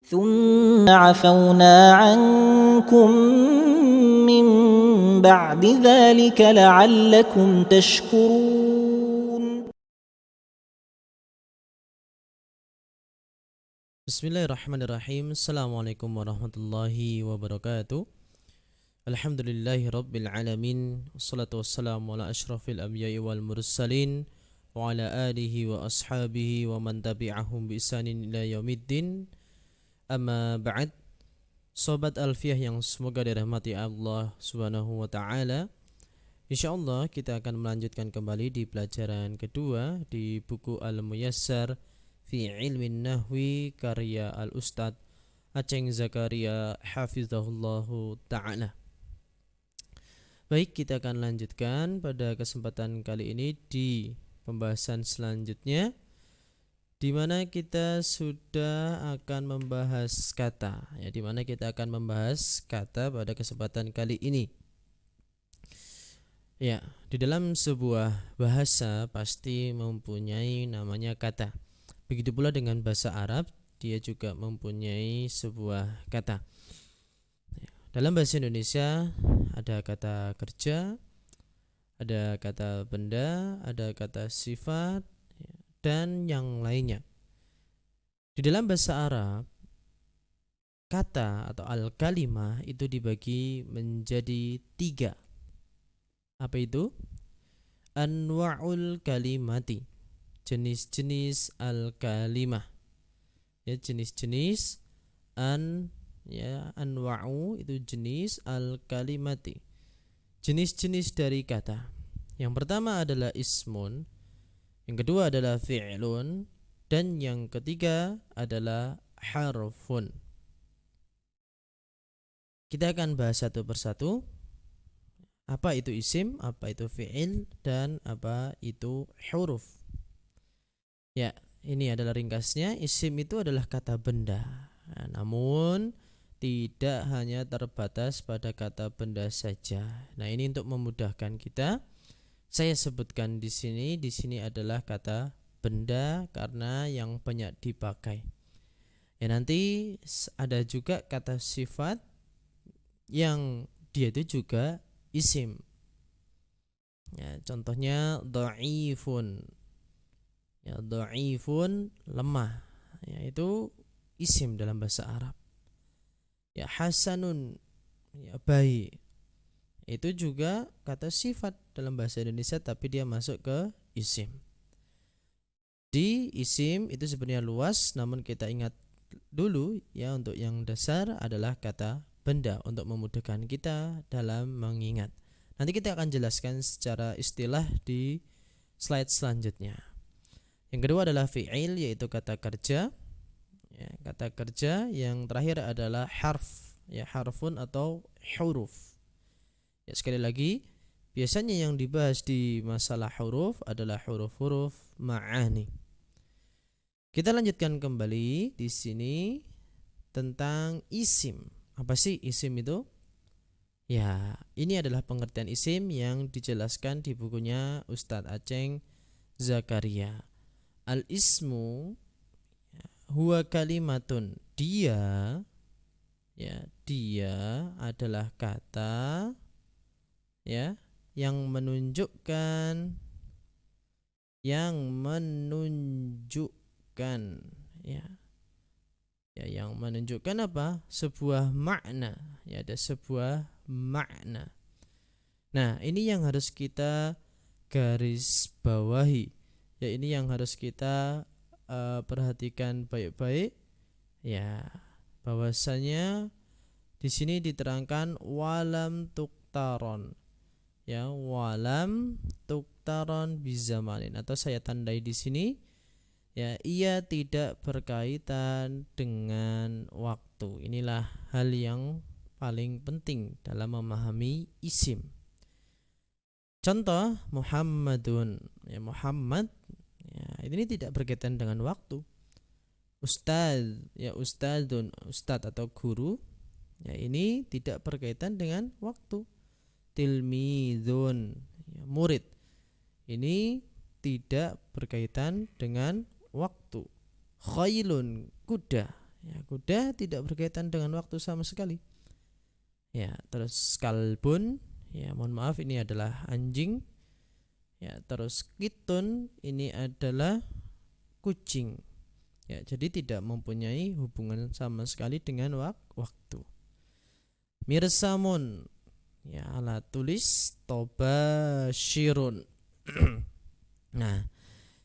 ثم عفونا عنكم من بعد ذلك لعلكم تشكرون. Bismillahirrahmanirrahim. Assalamualaikum warahmatullahi wabarakatuh. Alhamdulillahi rabbil alamin. Wassalatu wassalamu ala asyrafil anbiya'i wal mursalin wa ala alihi wa ashabihi wa man tabi'ahum bi ihsanin ila yaumiddin. Amma ba'd. Sobat Alfiyah yang semoga dirahmati Allah Subhanahu wa taala. Insyaallah kita akan melanjutkan kembali di pelajaran kedua di buku Al-Muyassar fi ilmin nahwi karya Al-Ustadz Aceng Zakaria hafizahullahu ta'ala. Baik, kita akan lanjutkan pada kesempatan kali ini di pembahasan selanjutnya, di mana kita sudah akan membahas kata, di mana kita akan membahas kata pada kesempatan kali ini. Di dalam sebuah bahasa pasti mempunyai namanya kata. Begitu pula dengan bahasa Arab, dia juga mempunyai sebuah kata. Dalam bahasa Indonesia ada kata kerja, ada kata benda, ada kata sifat, dan yang lainnya. Di dalam bahasa Arab, kata atau al-kalimah itu dibagi menjadi 3. Apa itu? Anwa'ul kalimati, jenis-jenis al-kalimah. Jenis-jenis anwa'u itu jenis al-kalimati, jenis-jenis dari kata. Yang pertama adalah ismun, yang kedua adalah fi'lun, dan yang ketiga adalah harfun. Kita akan bahas satu persatu. Apa itu isim, apa itu fi'il, dan apa itu huruf. Ini adalah ringkasnya. Isim itu adalah kata benda. Namun tidak hanya terbatas pada kata benda saja. Ini untuk memudahkan kita, saya sebutkan di sini. Di sini adalah kata benda karena yang banyak dipakai. Nanti ada juga kata sifat yang dia itu juga isim. Contohnya dha'ifun. Dha'ifun, lemah. Itu isim dalam bahasa Arab. Hasanun, baik. Itu juga kata sifat dalam bahasa Indonesia, tapi dia masuk ke isim. Di isim itu sebenarnya luas, namun kita ingat dulu untuk yang dasar adalah kata benda untuk memudahkan kita dalam mengingat. Nanti kita akan jelaskan secara istilah di slide selanjutnya. Yang kedua adalah fi'il, yaitu kata kerja. Kata kerja. Yang terakhir adalah harf, harfun atau huruf. Sekali lagi, biasanya yang dibahas di masalah huruf adalah huruf-huruf ma'ani. Kita lanjutkan kembali di sini tentang isim. Apa sih isim itu? Ini adalah pengertian isim yang dijelaskan di bukunya Ustadz Aceng Zakaria. Al-ismu huwa kalimatun. Dia adalah kata yang menunjukkan yang menunjukkan apa? Sebuah makna. Ada sebuah makna. Ini yang harus kita garis bawahi. Ini yang harus kita perhatikan baik-baik. Bahwasanya di sini diterangkan walam tuktaron. Walam tuktaron bizamanin, atau saya tandai di sini ia tidak berkaitan dengan waktu. Inilah hal yang paling penting dalam memahami isim. Contoh Muhammadun, Muhammad, ini tidak berkaitan dengan waktu. Ustadz, ustadzun, ustadz atau guru, ini tidak berkaitan dengan waktu. Tilmidun, murid, ini tidak berkaitan dengan waktu. Khailun, kuda, Ya, kuda tidak berkaitan dengan waktu sama sekali. Ya, terus kalbun, ya mohon maaf ini adalah anjing. Ya, terus kitun ini adalah kucing. Ya, jadi tidak mempunyai hubungan sama sekali dengan waktu. Mirsamun, ya alat tulis tobashirun. Nah,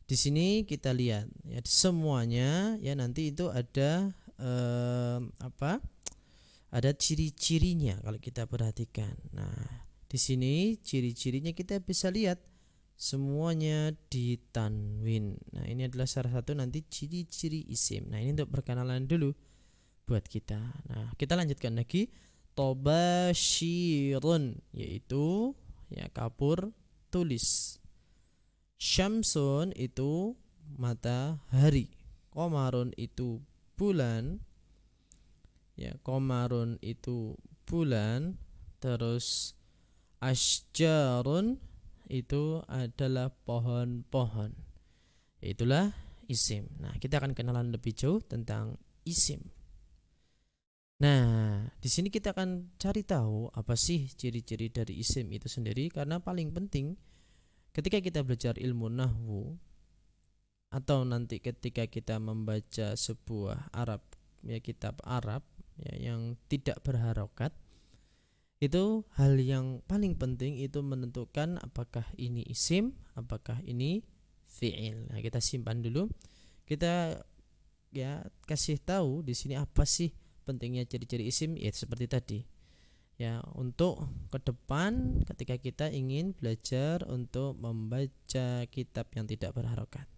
di sini kita lihat ya semuanya ya nanti itu ada apa? Ada ciri-cirinya kalau kita perhatikan. Nah, di sini ciri-cirinya kita bisa lihat semuanya ditanwin. Nah, ini adalah salah satu nanti ciri-ciri isim. Nah, ini untuk perkenalan dulu buat kita. Nah, kita lanjutkan lagi. Tobashirun yaitu ya kapur tulis. Syamsun itu matahari. Komarun itu bulan. Ya, komarun itu bulan. Terus asjarun itu adalah pohon-pohon. Itulah isim. Nah, kita akan kenalan lebih jauh tentang isim. Nah, di sini kita akan cari tahu apa sih ciri-ciri dari isim itu sendiri, karena paling penting ketika kita belajar ilmu nahwu atau nanti ketika kita membaca sebuah kitab Arab ya, yang tidak berharokat, itu hal yang paling penting itu menentukan apakah ini isim, apakah ini fi'il. Nah, kita simpan dulu. Kita ya kasih tahu di sini apa sih pentingnya ciri-ciri isim, ya seperti tadi. Ya, untuk ke depan ketika kita ingin belajar untuk membaca kitab yang tidak berharokat.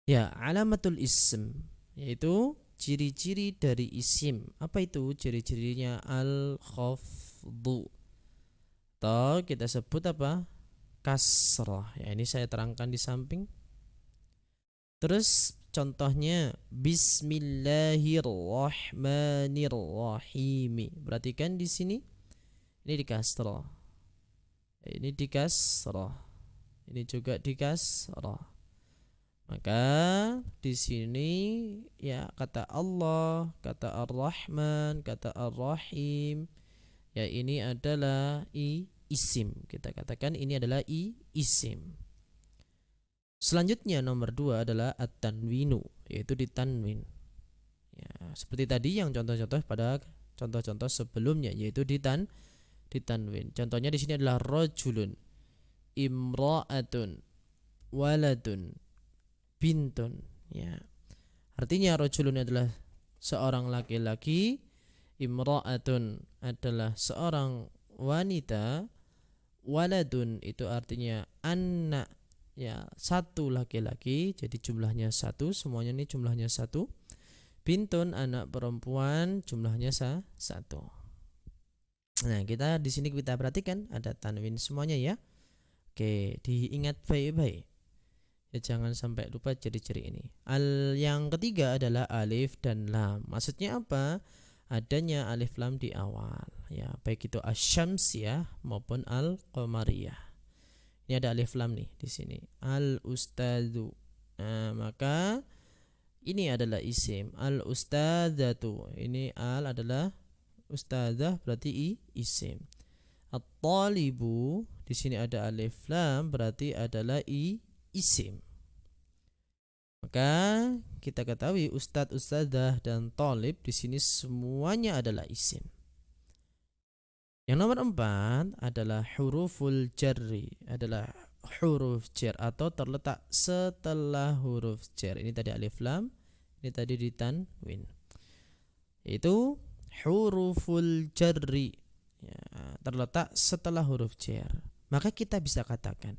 Ya, alamatul ism yaitu ciri-ciri dari isim. Apa itu ciri-cirinya? Al-khafdu. Atau kita sebut apa? Kasrah. Ya, ini saya terangkan di samping. Terus contohnya Bismillahirrahmanirrahim. Perhatikan di sini. Ini di kasrah. Ini di kasrah. Ini juga di kasrah. Maka di sini ya kata Allah, kata Ar-Rahman, kata Ar-Rahim, ya ini adalah isim. Kita katakan ini adalah isim. Selanjutnya nomor 2 adalah at-tanwinu, yaitu ditanwin. Ya, seperti tadi yang contoh-contoh pada contoh-contoh sebelumnya, yaitu ditanwin. Contohnya di sini adalah rajulun, imra'atun, waladun, bintun. Ya. Artinya rajulun adalah seorang laki-laki, imra'atun adalah seorang wanita, waladun itu artinya anak, ya satu laki-laki, jadi jumlahnya satu, semuanya ini jumlahnya satu. Bintun anak perempuan, jumlahnya satu. Nah, kita di sini kita perhatikan ada tanwin semuanya ya. Oke, diingat baik-baik. Ya, jangan sampai lupa ciri-ciri ini. Yang ketiga adalah alif dan lam. Maksudnya apa? Adanya alif lam di awal. Ya, baik itu asyamsiyah maupun al-qamariyah. Ini ada alif lam nih di sini. Al-ustadzu. Nah, maka ini adalah isim. Al-ustadzatu. Ini al adalah ustadzah, berarti isim. At-talibu, di sini ada alif lam, berarti adalah isim. Maka kita ketahui ustadz, ustadzah dan talib di sini semuanya adalah isim. Yang nomor 4 adalah huruful jarri, adalah huruf jar atau terletak setelah huruf jar. Ini tadi alif lam, ini tadi ditanwin. Yaitu huruful jarri, ya, terletak setelah huruf jar. Maka kita bisa katakan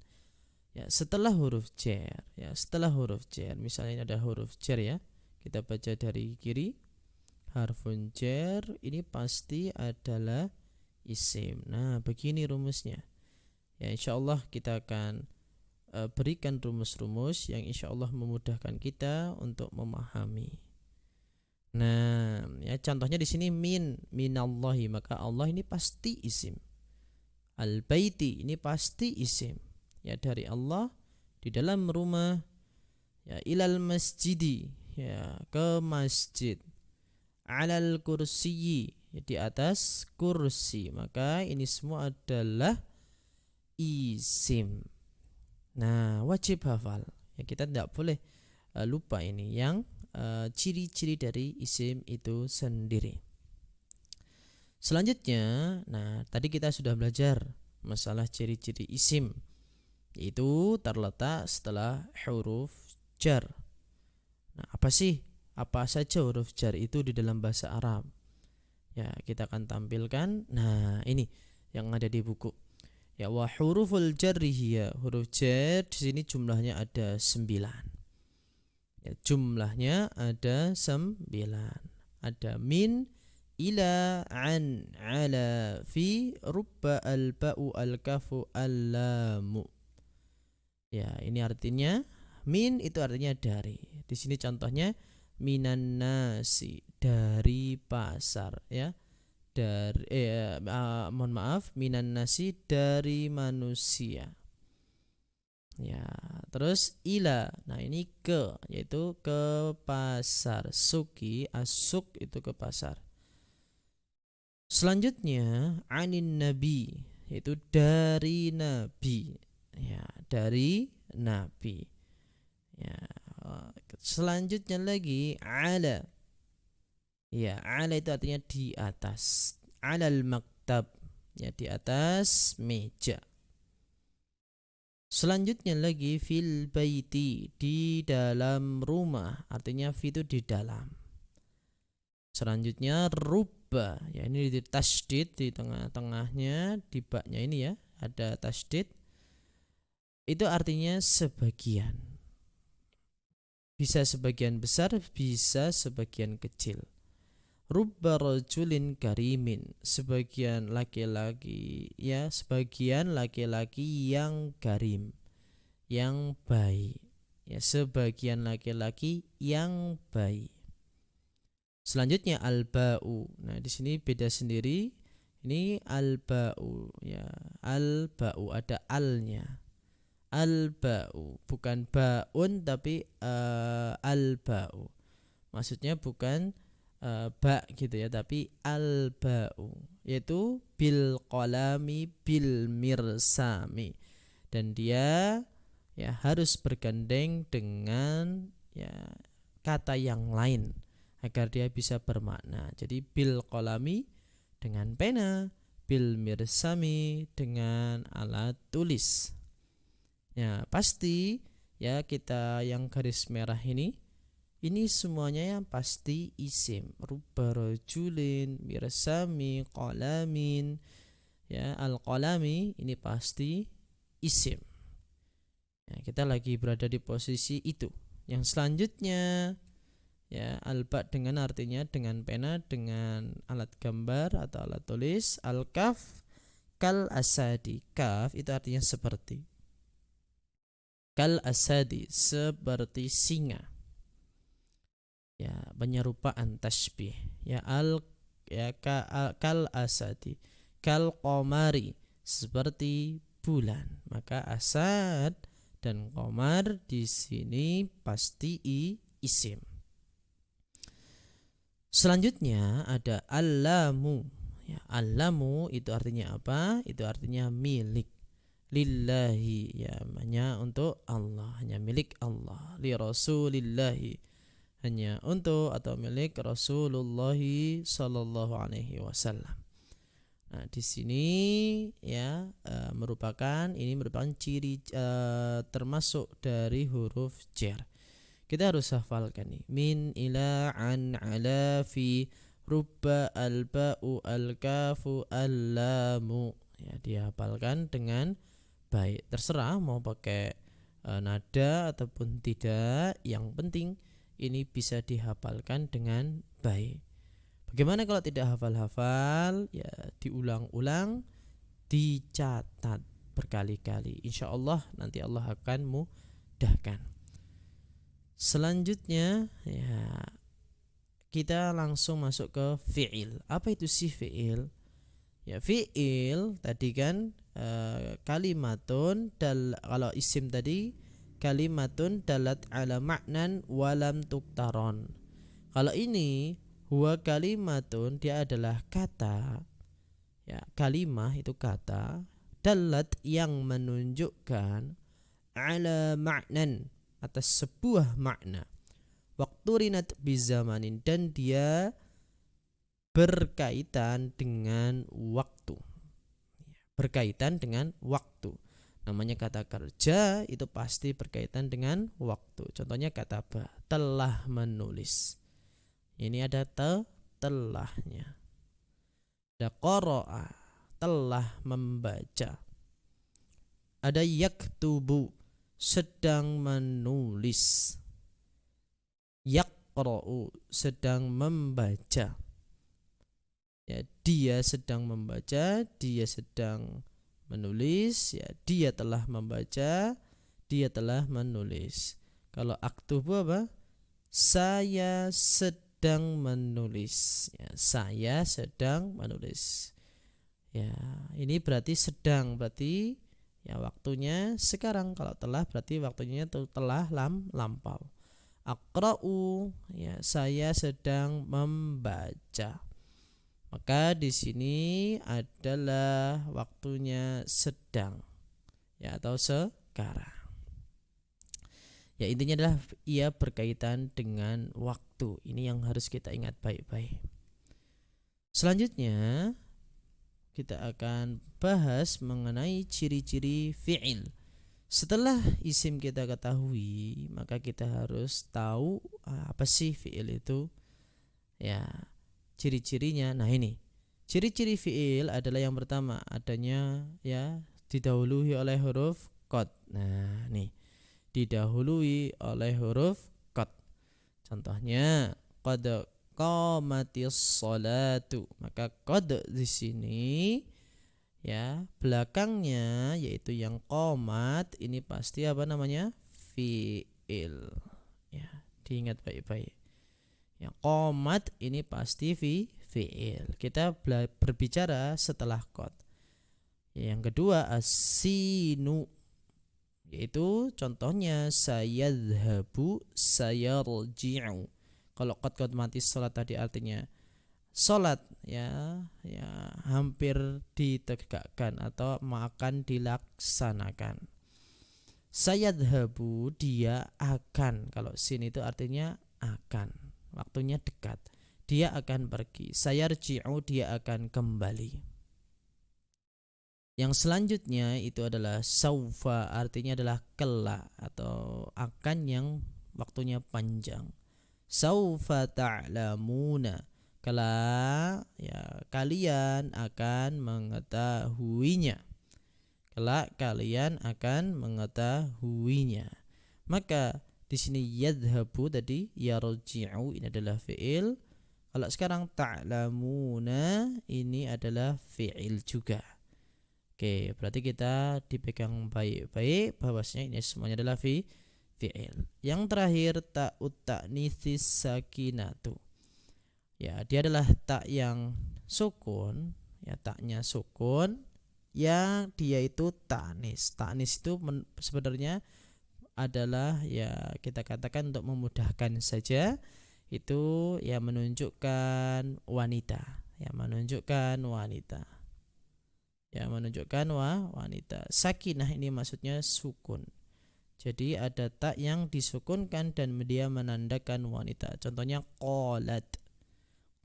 ya setelah huruf jar, ya setelah huruf jar. Misalnya ini ada huruf jar ya. Kita baca dari kiri. Harfun jar ini pasti adalah isim. Nah, begini rumusnya. Ya, insyaallah kita akan berikan rumus-rumus yang insyaallah memudahkan kita untuk memahami. Nah, ya contohnya di sini minallahi, maka Allah ini pasti isim. Al-baiti ini pasti isim. Ya, dari Allah di dalam rumah. Ya, ilal masjidi, ya ke masjid. alal kursiyi, di atas kursi. Maka ini semua adalah isim. Nah, wajib hafal. Ya, kita tidak boleh lupa ini yang ciri-ciri dari isim itu sendiri. Selanjutnya, nah tadi kita sudah belajar masalah ciri-ciri isim, yaitu terletak setelah huruf jar. Nah, apa saja huruf jar itu di dalam bahasa Arab? Ya, kita akan tampilkan. Nah, ini yang ada di buku. Ya, wa huruful jarri hiya, huruf jar di sini jumlahnya ada 9. Ya, jumlahnya ada 9. Ada min, ila, an, ala, fi, rubba, al-ba'u, al-kafu, al-lamu. Ya, ini artinya min itu artinya dari. Di sini contohnya minan nasi, dari pasar, ya. Mohon maaf, minan nasi, dari manusia. Ya, terus ila. Nah, ini ke, yaitu ke pasar. Suki, asuk itu ke pasar. Selanjutnya anin nabi, yaitu dari nabi. Ya, dari nabi. Ya, selanjutnya lagi ala. Ya, ala itu artinya di atas. Alal maktab, ya di atas meja. Selanjutnya lagi fil baiti, di dalam rumah, artinya fi itu di dalam. Selanjutnya rubba, ya ini di tasdid di tengah-tengahnya, di baknya ini ya ada tasdid. Itu artinya sebagian. Bisa sebagian besar, bisa sebagian kecil. Rubba rajulin karimin, sebagian laki-laki, ya sebagian laki-laki yang karim, yang baik. Ya, sebagian laki-laki yang baik. Selanjutnya al-ba'u. Nah, di sini beda sendiri. Ini al-ba'u, ya. Al-ba'u ada alnya. Al-ba'u bukan ba'un tapi al-ba'u. Maksudnya bukan ba gitu ya, tapi al-ba'u, yaitu bil qalami bil mirsami, dan dia ya harus bergandeng dengan ya kata yang lain agar dia bisa bermakna. Jadi bil qalami dengan pena, bil mirsami dengan alat tulis. Ya, pasti ya kita yang garis merah ini semuanya yang pasti isim. Rubba rajulin, mirsami, qalamin. Ya, al-qalami ini pasti isim. Ya, kita lagi berada di posisi itu. Yang selanjutnya ya al-ba dengan artinya dengan pena, dengan alat gambar atau alat tulis. Al-kaf kal asadi. Kaf itu artinya seperti. Kal asadi seperti singa. Ya, penyerupaan tasbih. Ya kal asadi, kal qamari seperti bulan. Maka asad dan qamar di sini pasti isim. Selanjutnya ada allamu. Ya, allamu itu artinya apa? Itu artinya milik. Lillahi, ya hanya untuk Allah, hanya milik Allah. Li rasulillahi, hanya untuk atau milik Rasulullah sallallahu alaihi wasallam. Nah, di sini ya merupakan ciri termasuk dari huruf jar. Kita harus hafalkan nih. Min, ila, an, ala, fi, rubba, al-ba'u, al-kafu, al-lamu. Ya, dihafalkan dengan baik. Terserah mau pakai nada ataupun tidak, yang penting ini bisa dihafalkan dengan baik. Bagaimana kalau tidak hafal-hafal? Ya diulang-ulang, dicatat berkali-kali. Insya Allah nanti Allah akan mudahkan. Selanjutnya ya kita langsung masuk ke fi'il. Apa itu sih fi'il? Ya fi'il tadi kan kalimatun kalau isim tadi kalimatun dalat ala ma'nan walam tuktaron. Kalau ini Huwa kalimatun, dia adalah kata, ya, kalimah itu kata, dalat yang menunjukkan ala ma'nan, atas sebuah makna, waktu rinat bizamanin, dan dia berkaitan dengan waktu, berkaitan dengan waktu. Namanya kata kerja itu pasti berkaitan dengan waktu. Contohnya kata telah menulis, ini ada telahnya. Ada qara'a, telah membaca. Ada yaktubu, sedang menulis. Yaqra'u, sedang membaca. Ya, dia sedang membaca, dia sedang menulis, ya, dia telah membaca, dia telah menulis. Kalau aktubu apa? Saya sedang menulis, ya, saya sedang menulis. Ya, ini berarti sedang, berarti ya waktunya sekarang. Kalau telah berarti waktunya itu telah lampau. Aqra'u, ya, saya sedang membaca. Maka di sini adalah waktunya sedang, ya, atau sekarang. Ya, intinya adalah ia berkaitan dengan waktu. Ini yang harus kita ingat baik-baik. Selanjutnya kita akan bahas mengenai ciri-ciri fi'il. Setelah isim kita ketahui, maka kita harus tahu apa sih fi'il itu. Ya, ciri-cirinya. Nah, ini ciri-ciri fi'il adalah yang pertama, adanya, ya, didahului oleh huruf qad. Nah, nih, didahului oleh huruf qad. Contohnya qad qamatis sholatu, maka qad di sini, ya, belakangnya yaitu yang qomat ini pasti apa namanya? Fi'il. Ya, diingat baik-baik. Yang qomat ini pasti fi'il. Kita berbicara setelah qad. Yang kedua as-sinu, yaitu contohnya sayadhabu, sayarji'u. Kalau qad mati sholat tadi artinya sholat, ya hampir ditegakkan atau akan dilaksanakan. Sayadhabu, dia akan. Kalau sin itu artinya akan, waktunya dekat, dia akan pergi. Sayarji'u, dia akan kembali. Yang selanjutnya itu adalah saufa, artinya adalah kelak atau akan yang waktunya panjang. Saufa ta'lamuna, kelak, ya, kalian akan mengetahuinya. Kelak kalian akan mengetahuinya. Maka di sini yadhabu tadi, yarji'u, ini adalah fi'il. Kalau sekarang ta'lamuna ini adalah fi'il juga. Oke, berarti kita dipegang baik-baik bahwasanya ini semuanya adalah fi'il. Yang terakhir ta'ut ta'nitsis sakinatu. Ya, dia adalah tak yang sukun, ya, taknya sukun, yang dia itu ta'nis. Ta'nis itu sebenarnya adalah, ya, kita katakan untuk memudahkan saja, itu ya menunjukkan wanita, ya, menunjukkan wanita. Ya, menunjukkan wanita. Sakinah ini maksudnya sukun. Jadi ada tak yang disukunkan dan dia menandakan wanita. Contohnya qalat,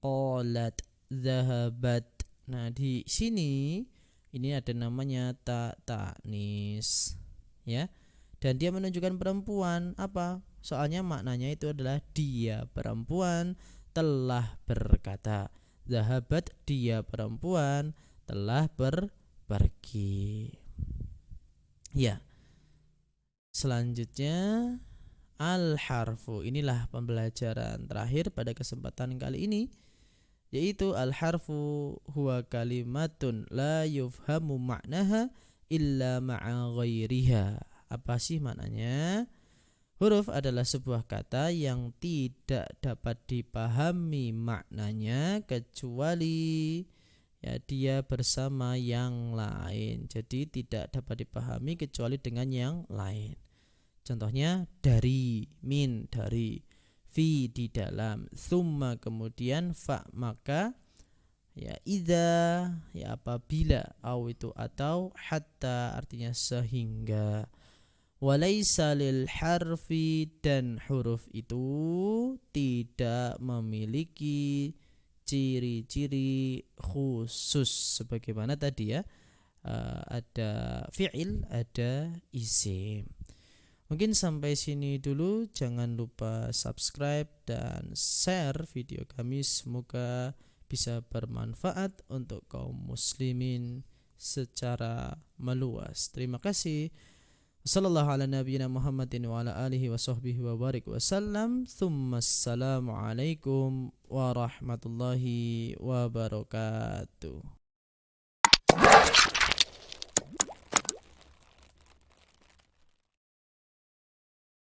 qalat, zahabat. Nah, di sini ini ada namanya tak ta'nis, ya. Dan dia menunjukkan perempuan. Apa? Soalnya maknanya itu adalah dia perempuan telah berkata. Zahabat, dia perempuan telah pergi. Ya. Selanjutnya al-harfu. Inilah pembelajaran terakhir pada kesempatan kali ini, yaitu al-harfu huwa kalimatun la yufhamu ma'naha illa ma'a ghairiha. Apa sih maknanya? Huruf adalah sebuah kata yang tidak dapat dipahami maknanya kecuali, ya, dia bersama yang lain. Jadi tidak dapat dipahami kecuali dengan yang lain. Contohnya dari, min, dari, fi di dalam, thumma kemudian fa maka, ya idza ya apabila, au itu atau, hatta artinya sehingga, walaisa lil harfi dan huruf itu tidak memiliki ciri-ciri khusus sebagaimana tadi ya, ada fi'il, ada isim. Mungkin sampai sini dulu, jangan lupa subscribe dan share video kami, semoga bisa bermanfaat untuk kaum muslimin secara meluas. Terima kasih. Sallallahu ala nabiyyina Muhammadin wa ala alihi wa sahbihi wa barik wasallam. Assalamualaikum warahmatullahi wabarakatuh.